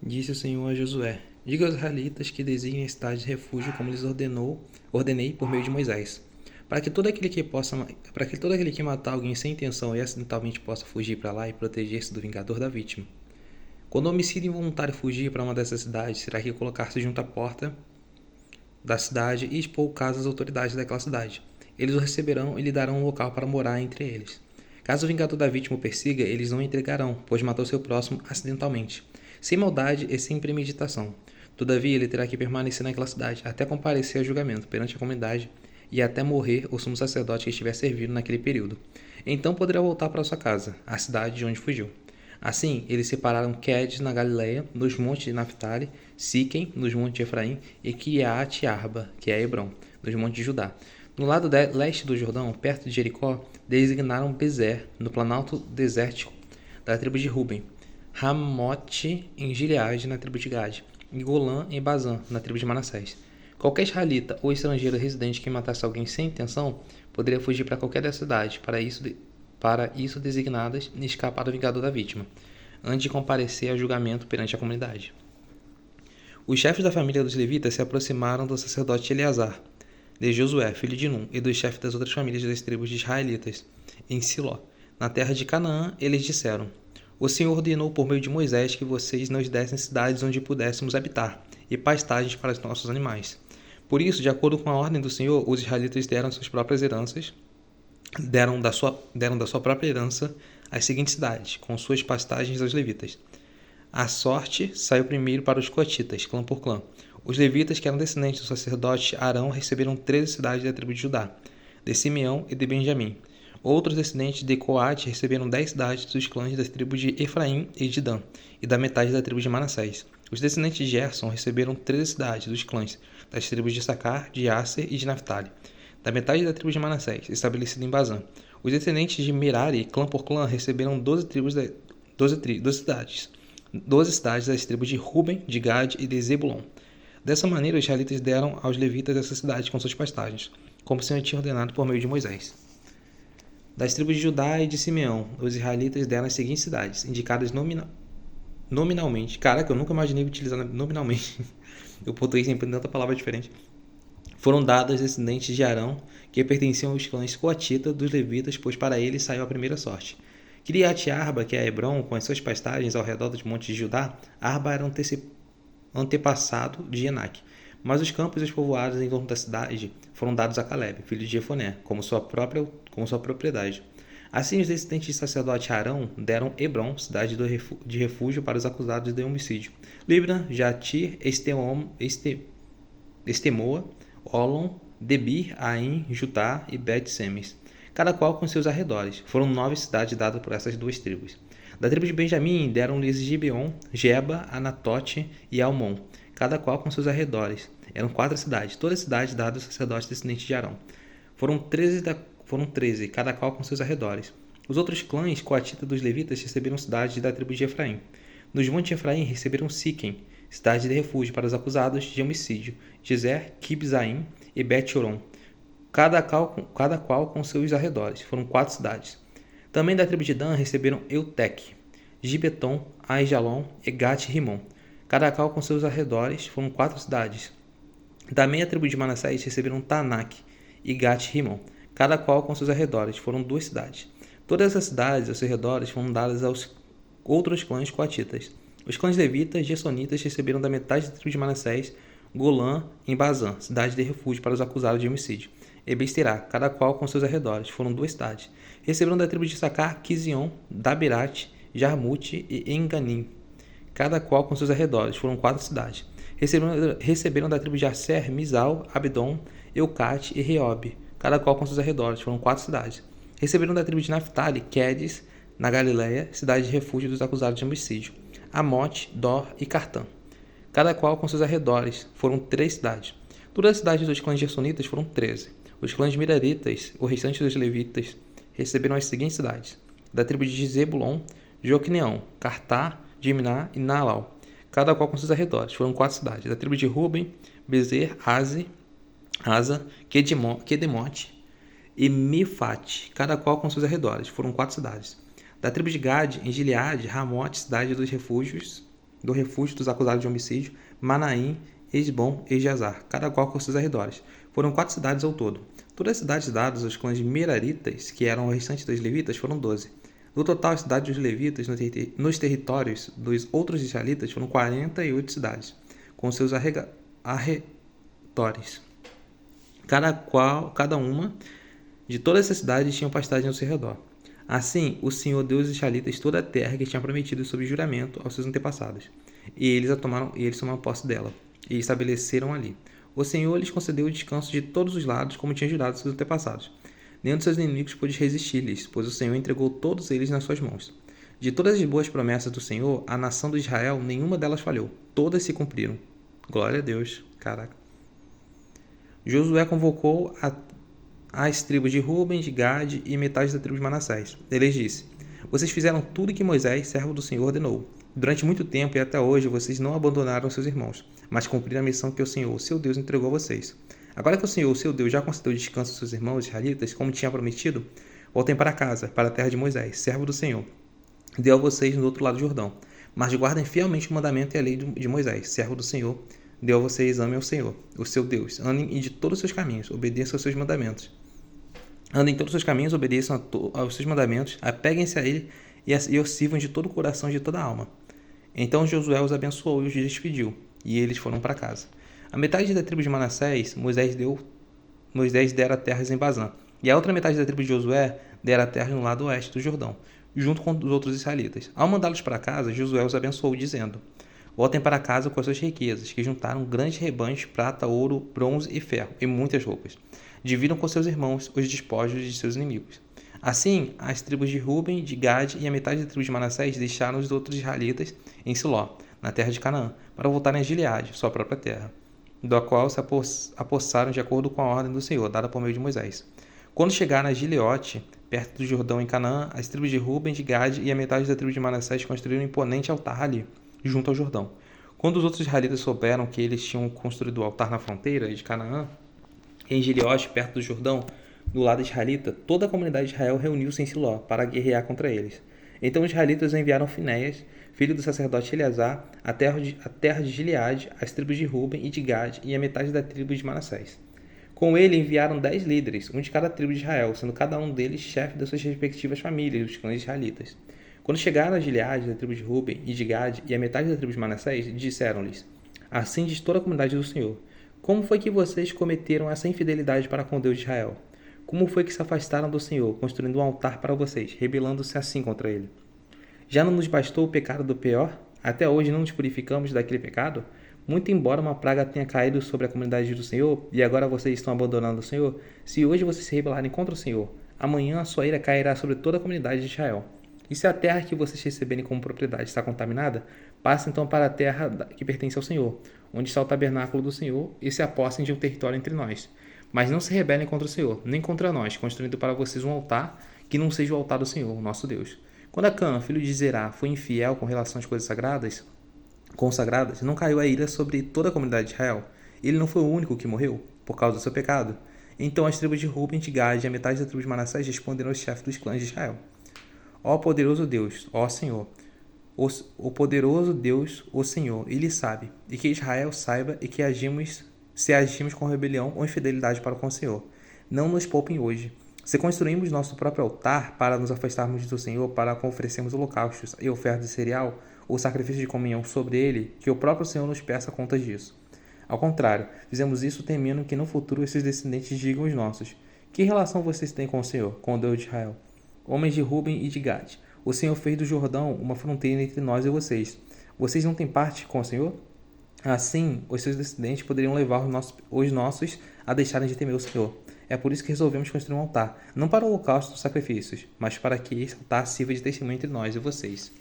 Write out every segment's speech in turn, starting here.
Disse o Senhor a Josué: Diga aos israelitas que designem a cidade de refúgio como lhes ordenei por meio de Moisés, para que todo aquele que matar alguém sem intenção e acidentalmente possa fugir para lá e proteger-se do vingador da vítima. Quando o homicídio involuntário fugir para uma dessas cidades, será que colocar-se junto à porta da cidade e expor o caso às autoridades daquela cidade. Eles o receberão e lhe darão um local para morar entre eles. Caso o vingador da vítima o persiga, eles não o entregarão, pois matou seu próximo acidentalmente, sem maldade e sem premeditação. Todavia, ele terá que permanecer naquela cidade até comparecer a julgamento perante a comunidade e até morrer o sumo sacerdote que estiver servindo naquele período. Então poderá voltar para sua casa, a cidade de onde fugiu. Assim, eles separaram Quedes na Galileia, nos montes de Naphtali, Siquém, nos montes de Efraim, e Quiate-Arba, que é Hebrom, nos montes de Judá. No lado leste do Jordão, perto de Jericó, designaram Bezer, no planalto desértico da tribo de Ruben, Ramote em Gileade, na tribo de Gade, e Golã em Bazã, na tribo de Manassés. Qualquer israelita ou estrangeiro residente que matasse alguém sem intenção poderia fugir para qualquer dessas cidades, para isso designadas, e escapar do vingador da vítima, antes de comparecer a julgamento perante a comunidade. Os chefes da família dos levitas se aproximaram do sacerdote Eleazar, de Josué, filho de Num, e dos chefes das outras famílias das tribos de israelitas, em Siló, na terra de Canaã. Eles disseram: O Senhor ordenou por meio de Moisés que vocês nos dessem cidades onde pudéssemos habitar, e pastagens para os nossos animais. Por isso, de acordo com a ordem do Senhor, os israelitas deram suas próprias heranças, deram da sua própria herança as seguintes cidades, com suas pastagens aos levitas. A sorte saiu primeiro para os coatitas, clã por clã. Os levitas, que eram descendentes do sacerdote Arão, receberam 13 cidades da tribo de Judá, de Simeão e de Benjamim. Outros descendentes de Coate receberam 10 cidades dos clãs das tribos de Efraim e de Dan, e da metade da tribo de Manassés. Os descendentes de Gerson receberam 13 cidades dos clãs das tribos de Sacar, de Asser e de Naphtali, da metade da tribo de Manassés, estabelecida em Bazã. Os descendentes de Merari, clã por clã, receberam 12 cidades das tribos de Ruben, de Gade e de Zebulon. Dessa maneira, os israelitas deram aos levitas essas cidades com suas pastagens, como o Senhor tinha ordenado por meio de Moisés. Das tribos de Judá e de Simeão, os israelitas deram as seguintes cidades, indicadas nominalmente. Caraca, eu nunca imaginei utilizar nominalmente. O português sempre tem tanta palavra diferente. Foram dadas aos descendentes de Arão, que pertenciam aos clãs coatita dos levitas, pois para eles saiu a primeira sorte. Kiriat-Arba, que é Hebrom, com as suas pastagens ao redor dos montes de Judá. Arba era antepassado de Enaque, mas os campos e os povoados em torno da cidade foram dados a Caleb, filho de Jefoné, como sua propriedade. Assim, os descendentes do sacerdote Arão deram Hebrom, cidade de refúgio para os acusados de homicídio, Libna, Jatir, Estemoa, Olon, Debir, Aim, Jutá e Bet-Semes, cada qual com seus arredores. Foram 9 cidades dadas por essas duas tribos. Da tribo de Benjamim deram-lhes Gibeon, Geba, Anatote e Almon, cada qual com seus arredores. Eram 4 cidades, todas as cidades dadas aos sacerdotes descendentes de Arão. Foram 13, cada qual com seus arredores. Os outros clãs coatitas dos levitas receberam cidades da tribo de Efraim. Nos montes de Efraim receberam Siquém, cidade de refúgio para os acusados de homicídio, Gezer, Kibzaim e Bet-Horon, cada qual com seus arredores. Foram 4 cidades. Também da tribo de Dan receberam Eutec, Gibeton, Aijalon e Gat-Rimon, cada qual com seus arredores. Foram 4 cidades. Também a tribo de Manassés receberam Tanak e Gat-Rimon, cada qual com seus arredores. Foram 2 cidades. Todas as cidades aos seus arredores foram dadas aos outros clãs coatitas. Os clãs levitas e gersonitas receberam da metade da tribo de Manassés Golã em Bazã, cidade de refúgio para os acusados de homicídio, e Besterá, cada qual com seus arredores. Foram 2 cidades. Receberam da tribo de Sacar Quizion, Daberat, Jarmute e Enganim, cada qual com seus arredores. Foram 4 cidades. Receberam da tribo de Aser, Mizal, Abdon, Eucate e Reob, cada qual com seus arredores. Foram 4 cidades. Receberam da tribo de Naphtali, Quedes, na Galileia, cidade de refúgio dos acusados de homicídio, Amote, Dor e Cartã, cada qual com seus arredores. Foram 3 cidades. Todas as cidades dos clãs gersonitas foram 13. Os clãs miraritas, o restante dos levitas, receberam as seguintes cidades: da tribo de Zebulon, Joqueneão, Cartá, Dimná e Naalau, cada qual com seus arredores. Foram 4 cidades. Da tribo de Ruben, Bezer, Asa, Quedemote e Mifate, cada qual com seus arredores. Foram 4 cidades. Da tribo de Gade, em Gileade, Ramote, cidade dos refúgios, do refúgio dos acusados de homicídio, Manaim, Esbom e Jazar, cada qual com seus arredores. Foram 4 cidades ao todo. Todas as cidades dadas aos clãs meraritas, que eram o restante dos levitas, foram 12. No total, as cidades dos levitas nos territórios dos outros israelitas foram 48 cidades, com seus arredores. Cada uma de todas essas cidades tinha pastagem ao seu redor. Assim, o Senhor deu aos israelitas toda a terra que tinha prometido sob juramento aos seus antepassados. E eles tomaram posse dela, e estabeleceram ali. O Senhor lhes concedeu o descanso de todos os lados, como tinha jurado aos seus antepassados. Nenhum de seus inimigos pôde resistir-lhes, pois o Senhor entregou todos eles nas suas mãos. De todas as boas promessas do Senhor, a nação de Israel, nenhuma delas falhou. Todas se cumpriram. Glória a Deus. Caraca. Josué convocou as tribos de Ruben, de Gade e metade da tribo de Manassés. Ele disse: Vocês fizeram tudo que Moisés, servo do Senhor, ordenou. Durante muito tempo e até hoje vocês não abandonaram seus irmãos, mas cumpriram a missão que o Senhor, seu Deus, entregou a vocês. Agora que o Senhor, seu Deus, já concedeu descanso aos seus irmãos israelitas, como tinha prometido, voltem para casa, para a terra de Moisés, servo do Senhor. Deu a vocês no outro lado do Jordão. Mas guardem fielmente o mandamento e a lei de Moisés, servo do Senhor. Deu a vocês, amem ao Senhor, o seu Deus. Andem de todos os seus caminhos, obedeçam aos seus mandamentos. Andem em todos os seus caminhos, obedeçam aos seus mandamentos, apeguem-se a ele e os sirvam de todo o coração e de toda a alma. Então Josué os abençoou e os despediu, e eles foram para casa. A metade da tribo de Manassés, Moisés dera terras em Bazã, e a outra metade da tribo de Josué dera terras no lado oeste do Jordão, junto com os outros israelitas. Ao mandá-los para casa, Josué os abençoou, dizendo: Voltem para casa com as suas riquezas, que juntaram grandes rebanhos, prata, ouro, bronze e ferro, e muitas roupas. Dividam com seus irmãos os despojos de seus inimigos. Assim, as tribos de Ruben, de Gade e a metade da tribo de Manassés deixaram os outros israelitas em Siló, na terra de Canaã, para voltarem a Gileade, sua própria terra, da qual se apossaram de acordo com a ordem do Senhor, dada por meio de Moisés. Quando chegaram a Gileote, perto do Jordão em Canaã, as tribos de Ruben, de Gade e a metade da tribo de Manassés construíram um imponente altar ali, junto ao Jordão. Quando os outros israelitas souberam que eles tinham construído o altar na fronteira de Canaã, em Gileote, perto do Jordão, do lado israelita, toda a comunidade de Israel reuniu-se em Siló para guerrear contra eles. Então os israelitas enviaram Finéias, filho do sacerdote Eleazar, à terra de Gileade, as tribos de Ruben e de Gade e a metade da tribo de Manassés. Com ele enviaram 10 líderes, um de cada tribo de Israel, sendo cada um deles chefe das suas respectivas famílias, os clãs israelitas. Quando chegaram a Gileade, da tribo de Ruben e de Gade e a metade da tribo de Manassés, disseram-lhes: Assim diz toda a comunidade do Senhor: Como foi que vocês cometeram essa infidelidade para com Deus de Israel? Como foi que se afastaram do Senhor, construindo um altar para vocês, rebelando-se assim contra ele? Já não nos bastou o pecado do pior? Até hoje não nos purificamos daquele pecado? Muito embora uma praga tenha caído sobre a comunidade do Senhor, e agora vocês estão abandonando o Senhor, se hoje vocês se rebelarem contra o Senhor, amanhã a sua ira cairá sobre toda a comunidade de Israel. E se a terra que vocês receberem como propriedade está contaminada, passem então para a terra que pertence ao Senhor, onde está o tabernáculo do Senhor, e se apossem de um território entre nós. Mas não se rebelem contra o Senhor, nem contra nós, construindo para vocês um altar que não seja o altar do Senhor, nosso Deus. Quando Acã, filho de Zerá, foi infiel com relação às coisas consagradas, não caiu a ira sobre toda a comunidade de Israel. Ele não foi o único que morreu, por causa do seu pecado. Então as tribos de Ruben, de Gade e a metade da tribo de Manassés responderam aos chefes dos clãs de Israel: Ó poderoso Deus, ó Senhor, o poderoso Deus, o Senhor, Ele sabe, e que Israel saiba e que se agimos com rebelião ou infidelidade para com o Senhor. Não nos poupem hoje. Se construímos nosso próprio altar para nos afastarmos do Senhor, para oferecermos holocaustos e ofertas de cereal ou sacrifício de comunhão sobre ele, que o próprio Senhor nos peça contas disso. Ao contrário, fizemos isso temendo que no futuro esses descendentes digam os nossos: Que relação vocês têm com o Senhor, com o Deus de Israel? Homens de Ruben e de Gade, o Senhor fez do Jordão uma fronteira entre nós e vocês. Vocês não têm parte com o Senhor? Assim, os seus descendentes poderiam levar os nossos a deixarem de temer o Senhor. É por isso que resolvemos construir um altar, não para o holocausto dos sacrifícios, mas para que esse altar sirva de testemunho entre nós e vocês.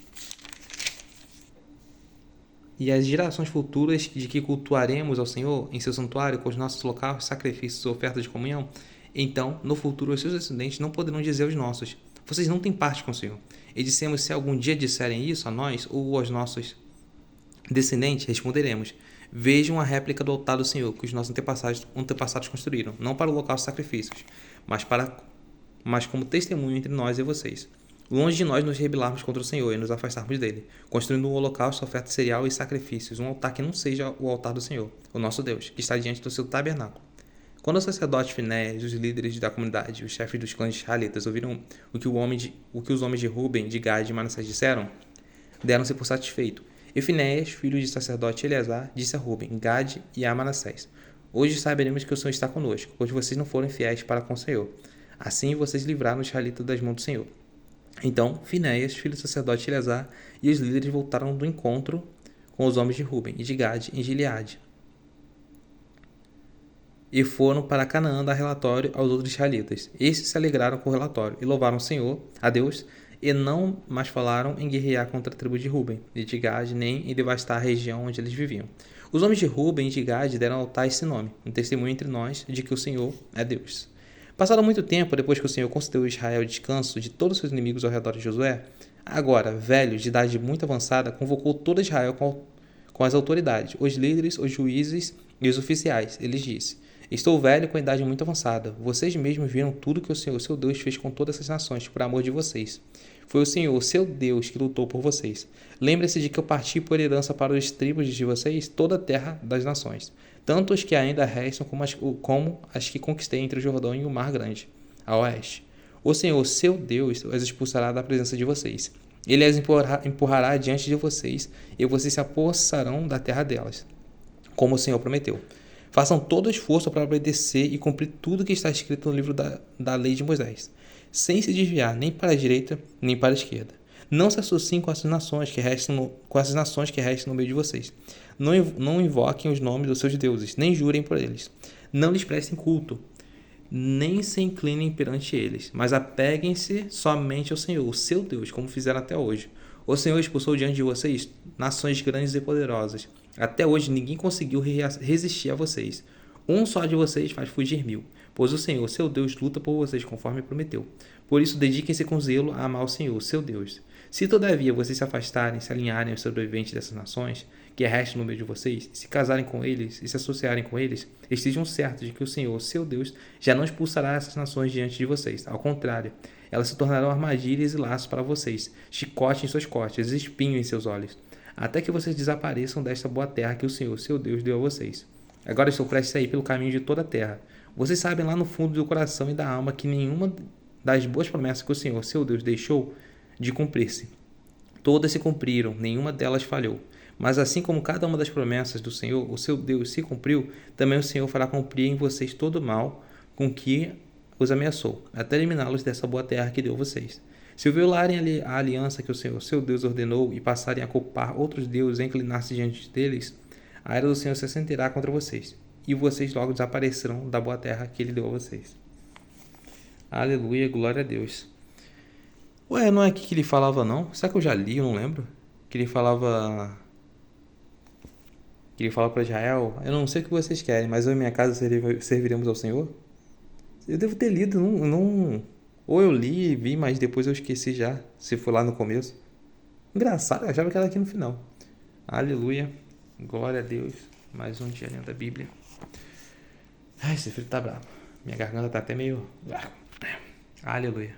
E as gerações futuras de que cultuaremos ao Senhor em seu santuário com os nossos holocaustos, sacrifícios e ofertas de comunhão, então, no futuro, os seus descendentes não poderão dizer aos nossos: Vocês não têm parte com o Senhor. E dissemos: Se algum dia disserem isso a nós ou aos nossos descendentes, responderemos: Vejam a réplica do altar do Senhor que os nossos antepassados construíram, não para o local de sacrifícios, mas como testemunho entre nós e vocês. longe de nós nos rebelarmos contra o Senhor e nos afastarmos dele, construindo um holocausto, oferta cereal e sacrifícios, um altar que não seja o altar do Senhor, o nosso Deus, que está diante do seu tabernáculo. Quando o sacerdote Finéias, os líderes da comunidade, os chefes dos clãs israelitas ouviram o que os homens de Ruben, de Gad e de Manassés disseram, deram-se por satisfeito. E Finéias, filho de sacerdote Eleazar, disse a Ruben, Gad e a Manassés: Hoje saberemos que o Senhor está conosco, pois vocês não foram fiéis para com o Senhor. Assim vocês livraram os israelitas das mãos do Senhor. Então Finéias, filho do sacerdote Eleazar, e os líderes voltaram do encontro com os homens de Ruben e de Gad em Gileade, e foram para Canaã dar relatório aos outros israelitas. Estes se alegraram com o relatório e louvaram o Senhor, a Deus, e não mais falaram em guerrear contra a tribo de Ruben e de Gad, nem em devastar a região onde eles viviam. Os homens de Ruben e de Gad deram ao tais esse nome, um testemunho entre nós de que o Senhor é Deus. Passado muito tempo, depois que o Senhor concedeu a Israel descanso de todos os seus inimigos ao redor de Josué, agora, velho, de idade muito avançada, convocou todo Israel com as autoridades, os líderes, os juízes e os oficiais. Ele disse: Estou velho com a idade muito avançada. Vocês mesmos viram tudo que o Senhor, seu Deus, fez com todas essas nações, por amor de vocês. Foi o Senhor, seu Deus, que lutou por vocês. Lembre-se de que eu parti por herança para os tribos de vocês toda a terra das nações, tanto os que ainda restam como as que conquistei entre o Jordão e o Mar Grande, a oeste. O Senhor, seu Deus, as expulsará da presença de vocês. Ele as empurrará diante de vocês, e vocês se apossarão da terra delas, como o Senhor prometeu. Façam todo o esforço para obedecer e cumprir tudo que está escrito no livro da lei de Moisés, sem se desviar nem para a direita nem para a esquerda. Não se associem com essas nações que restam no meio de vocês. Não invoquem os nomes dos seus deuses, nem jurem por eles. Não lhes prestem culto, nem se inclinem perante eles, mas apeguem-se somente ao Senhor, o seu Deus, como fizeram até hoje. O Senhor expulsou diante de vocês nações grandes e poderosas. Até hoje ninguém conseguiu resistir a vocês. Um só de vocês faz fugir 1000, pois o Senhor, seu Deus, luta por vocês conforme prometeu. Por isso, dediquem-se com zelo a amar o Senhor, seu Deus. Se todavia vocês se afastarem, se alinharem aos sobreviventes dessas nações, que restam no meio de vocês, se casarem com eles e se associarem com eles, estejam certos de que o Senhor, seu Deus, já não expulsará essas nações diante de vocês. Ao contrário, elas se tornarão armadilhas e laços para vocês, chicote em suas costas, espinho em seus olhos, até que vocês desapareçam desta boa terra que o Senhor, seu Deus, deu a vocês. Agora estou prestes a ir pelo caminho de toda a terra. Vocês sabem lá no fundo do coração e da alma que nenhuma das boas promessas que o Senhor, seu Deus, deixou de cumprir-se. Todas se cumpriram, nenhuma delas falhou. Mas assim como cada uma das promessas do Senhor, o seu Deus, se cumpriu, também o Senhor fará cumprir em vocês todo o mal com que os ameaçou, até eliminá-los dessa boa terra que deu a vocês. Se violarem a aliança que o Senhor, seu Deus, ordenou e passarem a culpar outros deuses e inclinar-se diante deles, a ira do Senhor se acenderá contra vocês, e vocês logo desaparecerão da boa terra que ele deu a vocês. Aleluia, glória a Deus. Ué, não é aqui que ele falava não? Será que eu já li, eu não lembro? Que ele falava para Israel: eu não sei o que vocês querem, mas eu e minha casa serviremos ao Senhor? Eu devo ter lido, ou eu li e vi, mas depois eu esqueci já, se for lá no começo. Engraçado, eu achava que era aqui no final. Aleluia, glória a Deus. Mais um dia lendo da Bíblia. Ai, esse frio tá bravo. Minha garganta tá até meio... Aleluia.